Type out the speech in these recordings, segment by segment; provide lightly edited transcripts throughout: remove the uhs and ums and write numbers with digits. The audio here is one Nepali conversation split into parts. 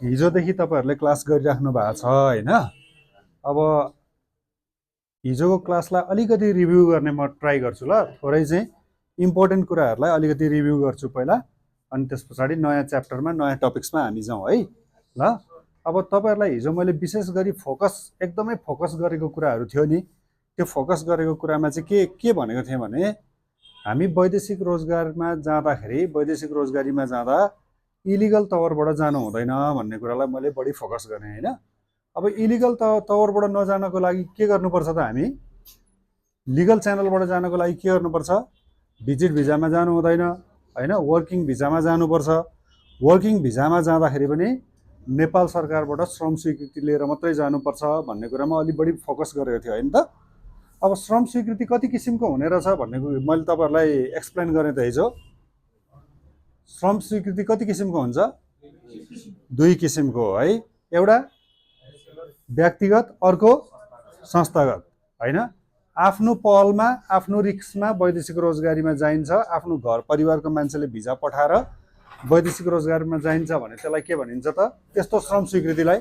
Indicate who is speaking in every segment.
Speaker 1: हिजोदेखि तपाईहरुले क्लास गरिराख्नु भएको छ हैन। अब हिजोको क्लासलाई अलिकति रिभ्यू गर्ने म ट्राई गर्छु ल। थोरै चाहिँ इम्पोर्टेन्ट कुराहरुलाई अलिकति रिभ्यू गर्छु पहिला, अनि त्यसपछि नयाँ च्याप्टरमा नयाँ टपिक्समा हामी जाउँ है ल। अब तपाईहरुलाई हिजो मैले विशेष गरी एकदमै फोकस गरेको कुराहरु थियो नि। त्यो फोकस गरेको कुरामा चाहिँ के भनेको थिएँ भने, हामी वैदेशिक रोजगारमा जाँदाखेरि वैदेशिक रोजगारीमा जाँदा इलिगल तवरबाट जानु हुँदैन भन्ने कुरालाई मैले बढी फोकस गरेँ हैन। अब इलिगल तवरबाट नजानको लागि के गर्नुपर्छ त, हामी लिगल च्यानलबाट जानको लागि के गर्नुपर्छ? भिजिट भिजामा जानु हुँदैन हैन, वर्किङ भिजामा जानुपर्छ। वर्किङ भिजामा जाँदाखेरि पनि नेपाल सरकारबाट श्रम स्वीकृति लिएर मात्रै जानुपर्छ भन्ने कुरामा अलि बढी फोकस गरेको थियो हैन त। अब श्रम स्वीकृति कति किसिमको हुने रहेछ भन्ने मैले तपाईहरुलाई एक्सप्लेन गरेँ त हिजो। श्रम स्वीकृति कति किसिमको हुन्छ? दुई किसिमको हो है। एउटा व्यक्तिगत, अर्को संस्थागत हैन। आफ्नो पहलमा आफ्नो रिस्कमा वैदेशिक रोजगारीमा जाइन्छ। आफ्नो घर परिवारको मान्छेले भिजा पठाएर वैदेशिक रोजगारीमा जाइन्छ भने त्यसलाई के भनिन्छ त? त्यस्तो श्रम स्वीकृतिलाई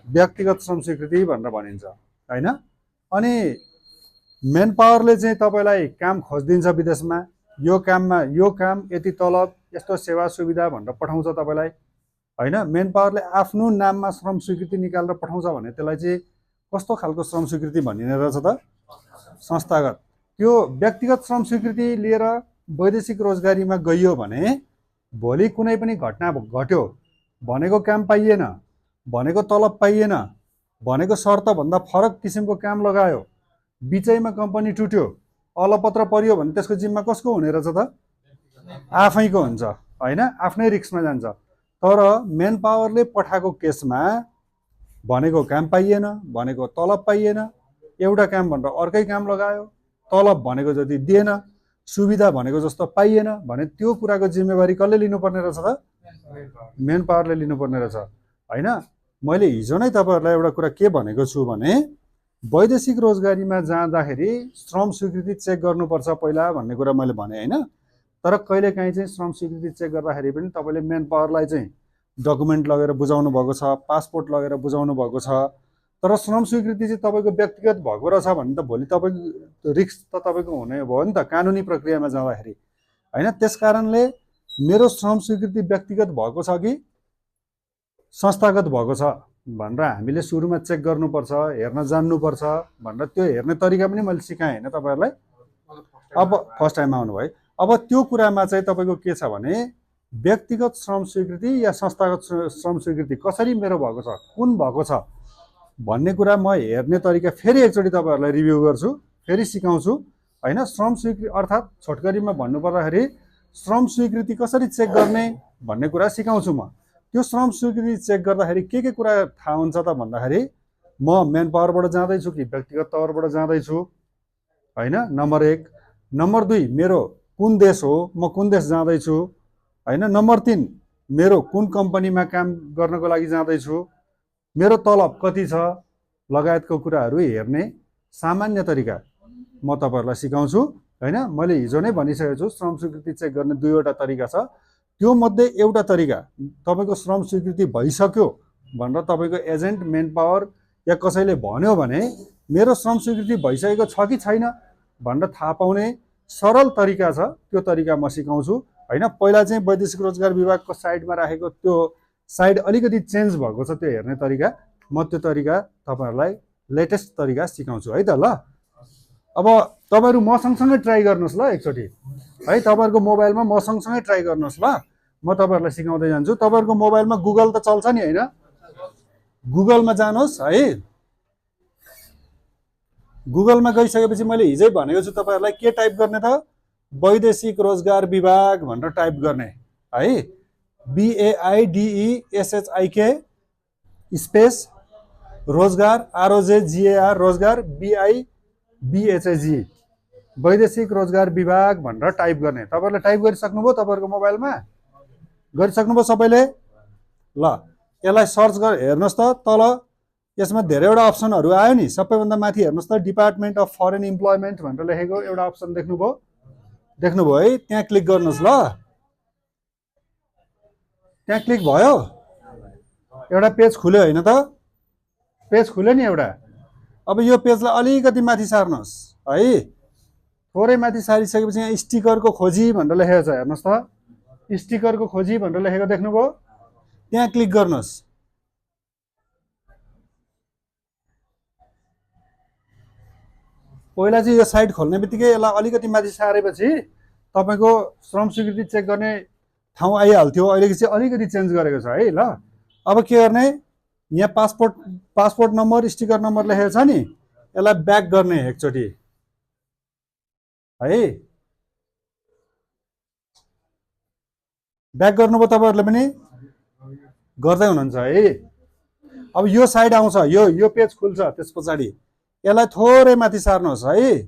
Speaker 1: व्यक्तिगत श्रम स्वीकृति भनेर भनिन्छ हैन। अनि मेन पावरले चाहिँ तपाईलाई काम खोजिदिन्छ विदेशमा, यो काम यति तलब यस्तो सेवा सुविधा भनेर पठाउँछ तपाईलाई हैन। मेन पावरले आफ्नो नाममा श्रम स्वीकृति निकालेर पठाउँछ भने त्यसलाई चाहिँ कस्तो खालको श्रम स्वीकृति भनिने रहेछ त? संस्थागत। त्यो व्यक्तिगत श्रम स्वीकृति लिएर वैदेशिक रोजगारीमा गइयो भने भोलि कुनै पनि घटना घट्यो, भनेको काम पाइएन, भनेको तलब पाइएन, भनेको शर्त भन्दा फरक किसिमको काम लगायो, बिचैमा कम्पनी टुट्यो, अलपत्र पर्यो भने त्यसको जिम्मा कसको हुने रहेछ त? आफैको हुन्छ हैन, आफ्नै रिस्कमा जान्छ। तर मेन पावरले पठाएको केसमा भनेको काम पाइएन, भनेको तलब पाइएन, एउटा काम भनेर अर्कै काम लगायो, तलब भनेको जति दिएन, सुविधा भनेको जस्तो पाइएन भने त्यो कुराको जिम्मेवारी कसले लिनुपर्ने रहेछ त? मेन पावरले लिनुपर्ने रहेछ हैन। मैले हिजो नै तपाईहरुलाई एउटा कुरा के भनेको छु भने, वैदेशिक रोजगारीमा जाँदाखेरि श्रम स्वीकृति चेक गर्नुपर्छ पहिला भन्ने कुरा मैले भने हैन। तर कहिलेकाहीँ चाहिँ श्रम स्वीकृति चेक गर्दाखेरि पनि तपाईले मेन पावरलाई चाहिँ डकुमेन्ट लगेर बुझाउनु भएको छ, पासपोर्ट लगेर बुझाउनु भएको छ। तर श्रम स्वीकृति चाहिँ तपाईको व्यक्तिगत भएको रहेछ भने त भोलि तपाईको रिस्क त तपाईको हुने भयो नि त कानुनी प्रक्रियामा जाँदाखेरि हैन। त्यसकारणले मेरो श्रम स्वीकृति व्यक्तिगत भएको छ कि संस्थागत भएको छ भनेर हामीले सुरुमा चेक गर्नुपर्छ, हेर्न जान्नुपर्छ भनेर त्यो हेर्ने तरिका पनि मैले सिकाएँ हैन तपाईहरुलाई। अब फर्स्ट टाइम आउनु भयो। अब त्यो कुरामा चाहिँ तपाईको के छ भने, व्यक्तिगत श्रम स्वीकृति या संस्थागत श्रम स्वीकृति कसरी मेरो भएको छ, कुन भएको छ भन्ने कुरा म हेर्ने तरिका फेरि एकचोटि तपाईहरुलाई रिभ्यू गर्छु, फेरि सिकाउँछु हैन। श्रम स्वीकृति अर्थात् छोटकरीमा भन्नुपर्दाखेरि श्रम स्वीकृति कसरी चेक गर्ने भन्ने कुरा सिकाउँछु म। त्यो श्रम स्वीकृति चेक गर्दाखेरि के कुरा थाहा हुन्छ त भन्दाखेरि, म मेन पावरबाट जाँदैछु कि व्यक्तिगत तवरबाट जाँदैछु हैन, नम्बर 1। नम्बर 2, मेरो कुन देश हो, म कुन देश जाँदैछु हैन। नम्बर 3, मेरो कुन कम्पनीमा काम गर्नको लागि जाँदैछु, मेरो तलब कति छ लगायतको कुराहरू हेर्ने सामान्य तरिका म तपाईहरुलाई सिकाउँछु हैन। मैले हिजो नै भनिसकेको छु, श्रम स्वीकृति चेक गर्ने दुईवटा तरिका छ। त्यो मध्ये एउटा तरिका तपाईको श्रम स्वीकृति भइसक्यो भनेर तपाईको एजेन्ट, मेन पावर या कसैले भन्यो भने मेरो श्रम स्वीकृति भइसकेको छ कि छैन भनेर थाहा पाउने सरल तरिका छ। त्यो तरिका म सिकाउँछु हैन। पहिला चाहिँ वैदेशिक रोजगार विभागको साइटमा राखेको त्यो साइड अलिकति चेन्ज भएको छ, त्यो हेर्ने तरिका म त्यो तरिका तपाईहरुलाई लेटेस्ट तरिका सिकाउँछु है त ल। अब तपाईहरु म सँगसँगै ट्राई गर्नुस् ल एकचोटि है। तपाईहरुको मोबाइलमा म सँगसँगै ट्राई गर्नुस् ल। म तपाईहरुलाई सिकाउँदै जान्छु। तपाईहरुको मोबाइलमा गुगल त चल्छ नि हैन? गुगलमा जानुहोस् है। गुगलमा गइसकेपछि मैले हिजै भनेको छु तपाईहरुलाई के टाइप गर्ने त? वैदेशिक रोजगार विभाग भनेर टाइप गर्ने है। BAIDESHIK स्पेस रोजगार ROJGAR रोजगार BIBHAG वैदेशिक रोजगार विभाग भनेर टाइप गर्ने। तपाईहरुले टाइप गरिसक्नुभयो तपाईहरुको मोबाइलमा? गरिसक्नुभयो सबैले? ल यसलाई सर्च गरेर हेर्नुस् त। तल यसमा धेरैवटा अप्सनहरु आयो नि। सबैभन्दा माथि हेर्नुस् त, डिपार्टमेन्ट अफ फरेन इम्प्लोयमेन्ट भनेर लेखेको एउटा अप्सन देख्नुभयो? देख्नुभयो है? त्यहाँ क्लिक गर्नुस् ल। त्यहाँ क्लिक भयो? एउटा पेज खुल्यो होइन त, पेज खुल्यो नि एउटा। अब यो पेजलाई अलिकति माथि सार्नुहोस् है, थोरै माथि सारिसकेपछि यहाँ स्टिकरको खोजी भनेर लेखेको छ, हेर्नुहोस् त, स्टिकरको खोजी भनेर लेखेको देख्नुभयो, त्यहाँ क्लिक गर्नुहोस्। पहिला चाहिँ यो साइट खोल्ने बित्तिकै यसलाई अलिकति माथि सारेपछि तपाईँको श्रम स्वीकृति चेक गर्ने ठाउँ आइहाल्थ्यो, अहिले चाहिँ अलिकति चेन्ज गरेको छ है। ल अब के गर्ने, यहाँ पासपोर्ट नम्बर स्टिकर नम्बर लेखेको छ नि, यसलाई ब्याक गर्ने एकचोटि है, ब्याक गर्नुभयो तपाईँहरूले पनि गर्दै हुनुहुन्छ है। अब यो साइड आउँछ, यो पेज खुल्छ, त्यस पछाडि यसलाई थोरै माथि सार्नुहोस् है,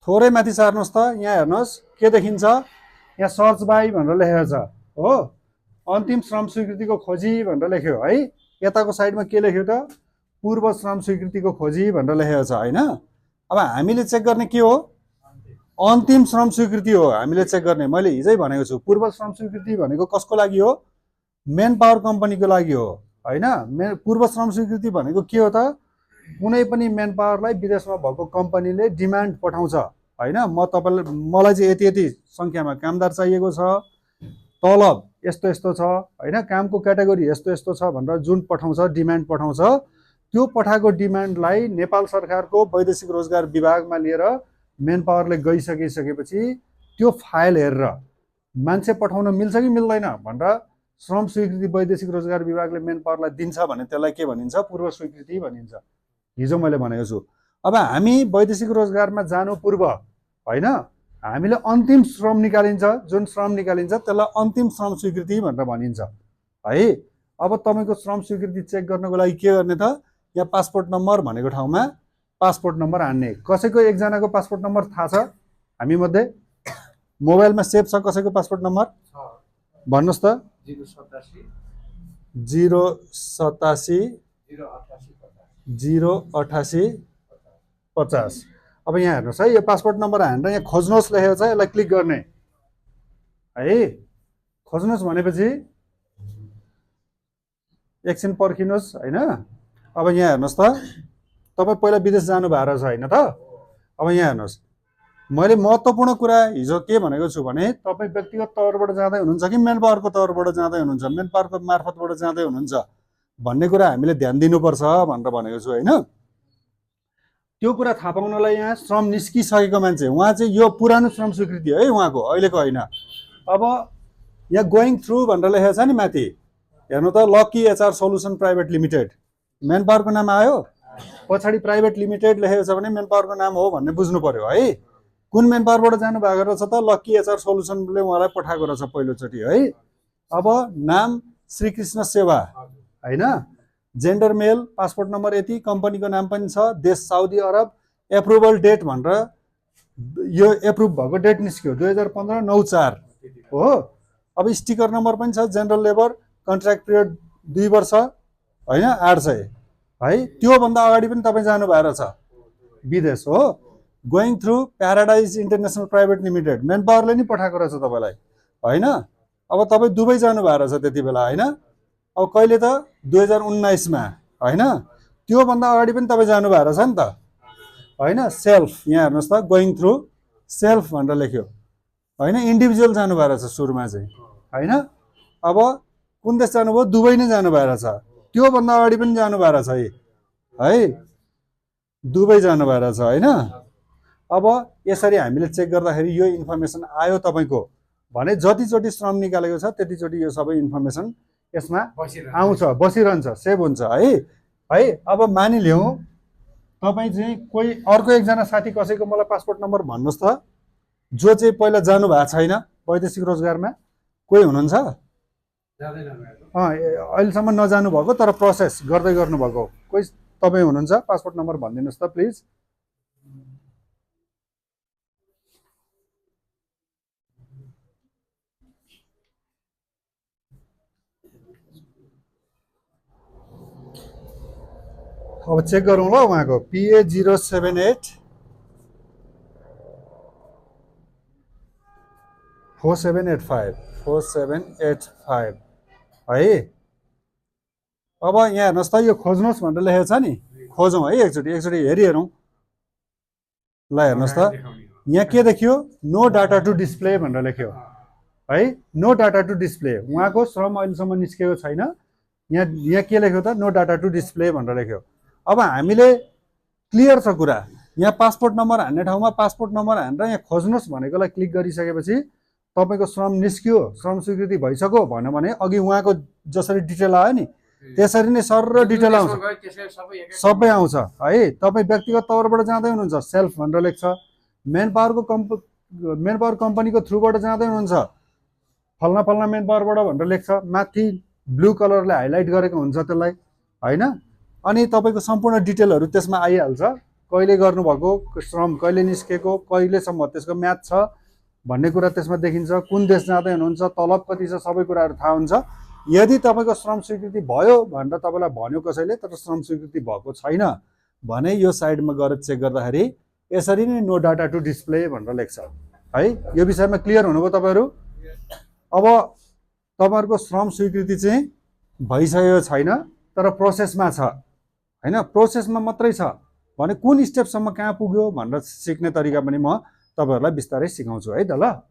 Speaker 1: थोरै माथि सार्नुहोस् त। यहाँ हेर्नुहोस् के देखिन्छ, यहाँ सर्च बाई भनेर लेखेको छ हो, अन्तिम श्रम स्वीकृतिको खोजी भनेर लेख्यो है। यताको साइडमा के लेख्यो त, पूर्व श्रम स्वीकृतिको खोजी भनेर लेखेको छ होइन। अब हामीले चेक गर्ने के हो, अन्तिम श्रम स्वीकृति हो हामीले चेक गर्ने। मैले हिजै भनेको छु, पूर्व श्रम स्वीकृति भनेको कसको लागि हो, मेन पावर कम्पनीको लागि हो होइन। पूर्व श्रम स्वीकृति भनेको के हो त, कुनै पनि मेन पावरलाई विदेशमा भएको कम्पनीले डिमान्ड पठाउँछ होइन, म तपाईँलाई, मलाई चाहिँ यति यति सङ्ख्यामा कामदार चाहिएको छ, तलब यस्तो यस्तो छ होइन, कामको क्याटेगोरी यस्तो यस्तो छ भनेर जुन पठाउँछ, डिमान्ड पठाउँछ, त्यो पठाएको डिमान्डलाई नेपाल सरकारको वैदेशिक रोजगार विभागमा लिएर मेन पावरले गइसकेपछि त्यो फाइल हेरेर मान्छे पठाउन मिल्छ कि मिल्दैन भनेर श्रम स्वीकृति वैदेशिक रोजगार विभागले मेन पावरलाई दिन्छ भने त्यसलाई के भनिन्छ, पूर्व स्वीकृति भनिन्छ। हिजो मैले भनेको छु। अब हामी वैदेशिक रोजगारमा जानु पूर्व होइन, हामीले अन्तिम श्रम निकालिन्छ, जुन श्रम निकालिन्छ त्यसलाई अन्तिम श्रम स्वीकृति भनेर भनिन्छ है। अब तपाईँको श्रम स्वीकृति चेक गर्नको लागि के गर्ने त, यहाँ पासपोर्ट नम्बर भनेको ठाउँमा पासपोर्ट नम्बर हान्ने। कसैको एकजनाको पासपोर्ट नम्बर थाहा छ हामी मध्ये, मोबाइलमा सेभ छ कसैको पासपोर्ट नम्बर भन्नुहोस् त, 087 088 50। अब यहाँ हेर्नुहोस् है, यो पासपोर्ट नम्बर हानेर यहाँ खोज्नुहोस् लेखेको छ, यसलाई क्लिक गर्ने है। खोज्नुहोस् भनेपछि एकछिन पर्खिनुहोस् होइन। अब यहाँ हेर्नुहोस् त, तपाईँ पहिला विदेश जानु भएको रहेछ होइन त। अब यहाँ हेर्नुहोस्, मैले महत्त्वपूर्ण कुरा हिजो के भनेको छु भने, तपाईँ व्यक्तिगत तौरबाट जाँदै हुनुहुन्छ कि मेन पावरको तौरबाट जाँदै हुनुहुन्छ, मेन पावरको मार्फतबाट जाँदै हुनुहुन्छ भन्ने कुरा हामीले ध्यान दिनुपर्छ भनेर भनेको छु होइन। त्यो कुरा थाहा पाउनलाई यहाँ श्रम निस्किसकेको मान्छे, उहाँ चाहिँ यो पुरानो श्रम स्वीकृति है उहाँको, अहिलेको होइन। अब यहाँ गोइङ थ्रु भनेर लेखेको छ नि माथि, हेर्नु त, Lucky HR Solution Private Limited, मेन पावरको नाम आयो, पछाडि प्राइभेट लिमिटेड लेखेको छ भने मेन पावरको नाम हो भन्ने बुझ्नु पर्यो है। कुन मेन पावरबाट जानु भएको रहेछ त, लकी एचआर सोल्युसनले उहाँलाई पठाएको रहेछ पहिलोचोटि है। अब नाम श्रीकृष्ण सेवा होइन, जेन्डर मेल, पासपोर्ट नम्बर यति, कम्पनीको नाम पनि छ, देश साउदी अरब, एप्रुभल डेट भनेर यो एप्रुभ भएको डेट निस्क्यो 2015 9/4 हो। अब स्टिकर नम्बर पनि छ, जेनरल लेबर, कन्ट्र्याक्ट पिरियड 2 वर्ष होइन, 800 है। त्योभन्दा अगाडि पनि तपाईँ जानु भएको रहेछ विदेश हो। Going Through Paradise International Private Limited, मेन पावरले नि पठाएको रहेछ तपाईँलाई होइन। अब तपाईँ दुबई जानु भएको रहेछ त्यति बेला होइन। अब कहिले त 2019मा होइन, त्योभन्दा अगाडि पनि तपाईँ जानु भएको रहेछ नि त होइन। सेल्फ, यहाँ हेर्नुहोस् त, गोइङ थ्रु सेल्फ भनेर लेख्यो होइन, इन्डिभिजुअल जानु भएको रहेछ सुरुमा चाहिँ होइन। अब कुन देश जानुभयो, दुबई नै जानु भएको रहेछ, त्योभन्दा अगाडि पनि जानु भएको रहेछ है, दुबई जानु भएको रहेछ होइन। अब यसरी हामीले चेक गर्दाखेरि यो इन्फर्मेसन आयो तपाईँको भने, जतिचोटि श्रम निकालेको छ त्यतिचोटि यो सबै इन्फर्मेसन यसमा आउँछ, बसिरहन्छ, सेभ हुन्छ है। अब मानिलिउँ तपाईँ चाहिँ कोही अर्को एकजना साथी कसैको मलाई पासपोर्ट नम्बर भन्नुहोस् त, जो चाहिँ पहिला जानु भएको छैन वैदेशिक रोजगारमा, कोही हुनुहुन्छ? अहिलेसम्म नजानु भएको तर प्रोसेस गर्दै गर्नुभएको कोही तपाईँ हुनुहुन्छ? पासपोर्ट नम्बर भनिदिनुहोस् त प्लिज। अब चेक गरौँ ल उहाँको, PA 078 4785 4785 है। अब यहाँ हेर्नुहोस् त यो खोज्नुहोस् भनेर लेखेको छ नि, खोजौँ है एकचोटि हेरौँ। ल हेर्नुहोस् त यहाँ के देखियो, नो डाटा टु डिस्प्ले भनेर लेख्यो है, नो डाटा टु डिस्प्ले। उहाँको श्रम अहिलेसम्म निस्केको छैन। यहाँ यहाँ के लेख्यो त, नो डाटा टु डिस्प्ले भनेर लेख्यो। अब हामीले क्लियर छ कुरा, यहाँ पासपोर्ट नम्बर हान्ने ठाउँमा पासपोर्ट नम्बर हानेर यहाँ खोज्नुहोस् भनेकोलाई क्लिक गरिसकेपछि तपाईँको श्रम निस्क्यो, श्रम स्वीकृति भइसक्यो भन्यो भने अघि उहाँको जसरी डिटेल आयो नि त्यसरी नै सर डिटेल आउँछ, सबै आउँछ है। तपाईँ व्यक्तिगत तौरबाट जाँदै हुनुहुन्छ, सेल्फ भनेर लेख्छ। मेन पावर कम्पनीको थ्रुबाट जाँदै हुनुहुन्छ, फल्ना फल्ना मेन पावरबाट भनेर लेख्छ। माथि ब्लू कलरले हाइलाइट गरेको हुन्छ त्यसलाई होइन। अनि तपाईँको सम्पूर्ण डिटेलहरू त्यसमा आइहाल्छ, कहिले गर्नुभएको श्रम, कहिले निस्केको, कहिलेसम्म त्यसको म्याच छ भन्ने कुरा त्यसमा देखिन्छ। कुन देश जाँदै हुनुहुन्छ, तलब कति छ, सबै कुराहरू थाहा हुन्छ। यदि तपाईँको श्रम स्वीकृति भयो भनेर तपाईँलाई भन्यो कसैले, तर श्रम स्वीकृति भएको छैन भने यो साइडमा गएर चेक गर्दाखेरि यसरी नै नो डाटा टु डिस्प्ले भनेर लेख्छ है। यो विषयमा क्लियर हुनुभयो तपाईँहरू। अब तपाईँहरूको श्रम स्वीकृति चाहिँ भइसकेको छैन तर प्रोसेसमा छ होइन, प्रोसेसमा मात्रै छ भने कुन स्टेपसम्म कहाँ पुग्यो भनेर सिक्ने तरिका पनि म तपाईँहरूलाई बिस्तारै सिकाउँछु है त। ल